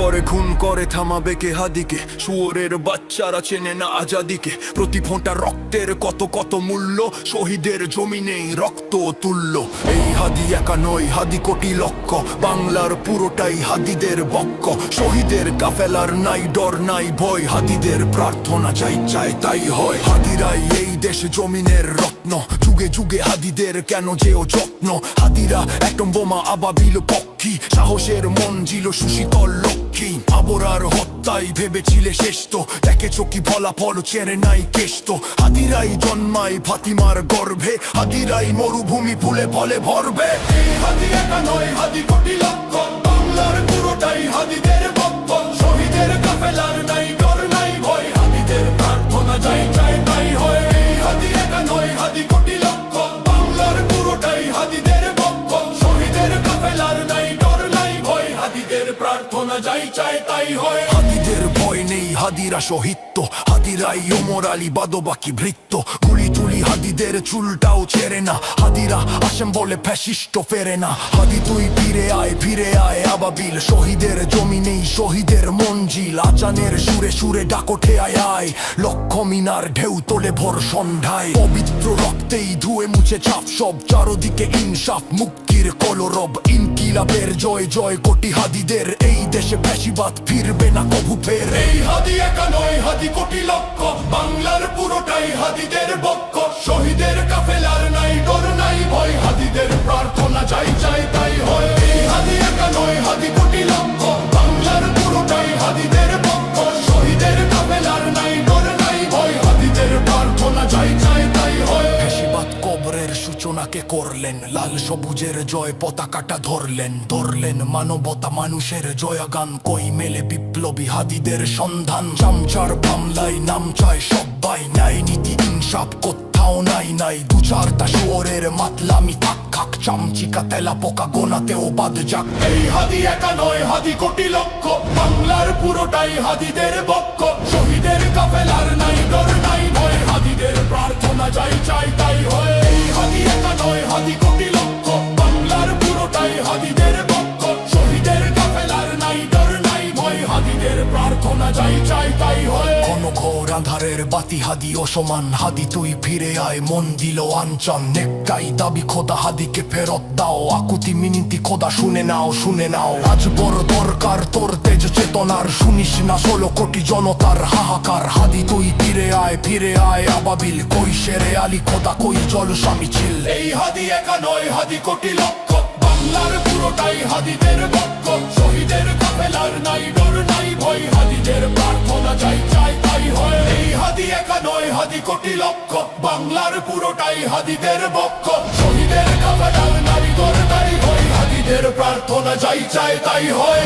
করে খুন করে থামাবে কে হাদিকে? শুয়োরের বাচ্চারা চেনে না আজাদিকে। প্রতি ফোঁটা রক্তের কত কত মূল্য, শহীদের জমিনেই রক্ত তুল্য। এই হাদি একা নয়, হাদি কোটি লক্ষ, বাংলার পুরোটাই হাদিদের বক্ষ। শহীদের কাফেলার নাই ডর নাই ভয়, হাদিদের প্রার্থনা যাই চায় তাই হয়। হাদিরাই এই দেশ জমিনের রত্ন, যুগে যুগে হাদিদের কেন যেও যত্ন। হাদিরা একদম বোমা আবাবিল পক্ষী, সাহসের মন ছিল সুশীতল লক্ষ্মী। আবরার হত্যায় ভেবেছিলে শেষ তো, দেখেছো কি ফলাফল চেরে নাই কেষ্ট। হাদিরাই জন্মায় ফাতিমার গর্ভে, হাদিরাই মরুভূমি ফুলে ফলে ভরবে। এই হাদি একা নয়, হাদি কোটি লক্ষ, বাংলার পুরোটাই হাদিদের বক্ষ। শহীদের কাফেলার নাই ডর নাই ভয়, হাদিদের প্রার্থনা যাই চায় তাই হয়। এই হাদি একা নয়, হাদি কোটি লক্ষ, বাংলার পুরোটাই হাদিদের বক্ষ। শহীদের কাফেলার নাই ডর নাই ভয়, হাদিদের প্রার্থনা যাই চায় তাই হয়। হাদিদের ভয় নেই, হাদিরা শহীদ তো, হাদিরাই ওমর আলী বাদবাকি ভৃত্য। গুলি তুলি হাদিদের চুলটাও ছেড়ে না, হাদিরা আসেম বলে ফ্যাসিস্ট ফেরে না। হাদি তুই ফিরে আয় আবাবিল, শহীদের জমিনেই শহীদের মঞ্জিল। আজানের সুরে সুরে ডাকোঠে আয়, লক্ষ মিনার ঢেউ তোলে ভোর সন্ধ্যায়। পবিত্র রক্তেই ধুয়ে মুছে ছাপ সব, চারদিকে ইনসাফ মুক্তির কলরব। ইনকিলাবের জয় জয় কোটি হাদিদের, এই দেশে ফ্যাসিবাদ ফিরবে না কভু ফের। এই হাদি একা নয়, হাদি কোটি লক্ষ, বাংলার পুরোটাই হাদিদের বক্ষ। শহীদের কাফেলার নাই ডর নাই ভয়, হাদিদের প্রার্থনা যাই চাই তাই হয়। এই হাদি একা নয়, হাদি কোটি লক্ষ, বাংলার পুরোটাই হাদিদের বক্ষ। শহীদের কাফেলার নাই ডর নাই ভয়, হাদিদের প্রার্থনা যাই চাই তাই হয়। ফ্যাসিবাদ কবরের সূচনাকে করলেন, লাল সবুজের জয় পতাকাটা ধরলেন মানবতা মানুষের জয়গান। কই মেলে বিপ্লবী হাদিদের সন্ধান, চামচার মামলায় নাম চায় সবাই। ন্যায় নীতি ইনসাফ কোথাও নাই দু চারটা শুয়োরের মাতলামি থাক খাক, চামচিকা তেলা পোকা গোনাতেও বাদ যাক। এই হাদি একা নয়, হাদি কোটি লক্ষ, বাংলার পুরোটাই হাদিদের বক্ষ। শহীদের কাফেলার নাই ডর নাই ভয়, হাদিদের প্রার্থনা যাই চাই তাই হয়। এই হাদি একা নয়, হাদি কোটি লক্ষ, বাংলার পুরোটাই হাদিদের বক্ষ। শহীদের কাফেলার নাই ডর নাই ভয়, হাদিদের প্রার্থনা যাই চাই তাই হয়। কোন ঘোর আধারের বাতি হাদি অসমান, হাদি তুই ফিরে আয় মন দিল আঞ্চন। নেকটাই দাবি খোদা হাদিকে ফেরত দাও, আকুতি মিনতি খোদা শুনে নাও। আজ বড় দরকার তোর তেজ চেতনার, শুনিস না 16 কোটি জনতার হাহাকার। হাদি তুই ফিরে আয় আবাবিল, কই শেরে আলী খোদা কই জলসা মিছিল। এই হাদি একা নয়, হাদি কোটি লক্ষ, বাংলার পুরোটাই হাদিদের বক্ষ। শহীদের কাফেলার নাই ডর নাই ভয়, হাদিদের প্রার্থনা যাই চাই তাই হয়। এই হাদি একা নয়, হাদি কোটি লক্ষ, বাংলার পুরোটাই হাদিদের বক্ষ। শহীদের কাফেলার নাই ডর নাই ভয়, হাদিদের প্রার্থনা যাই চাই তাই হয়।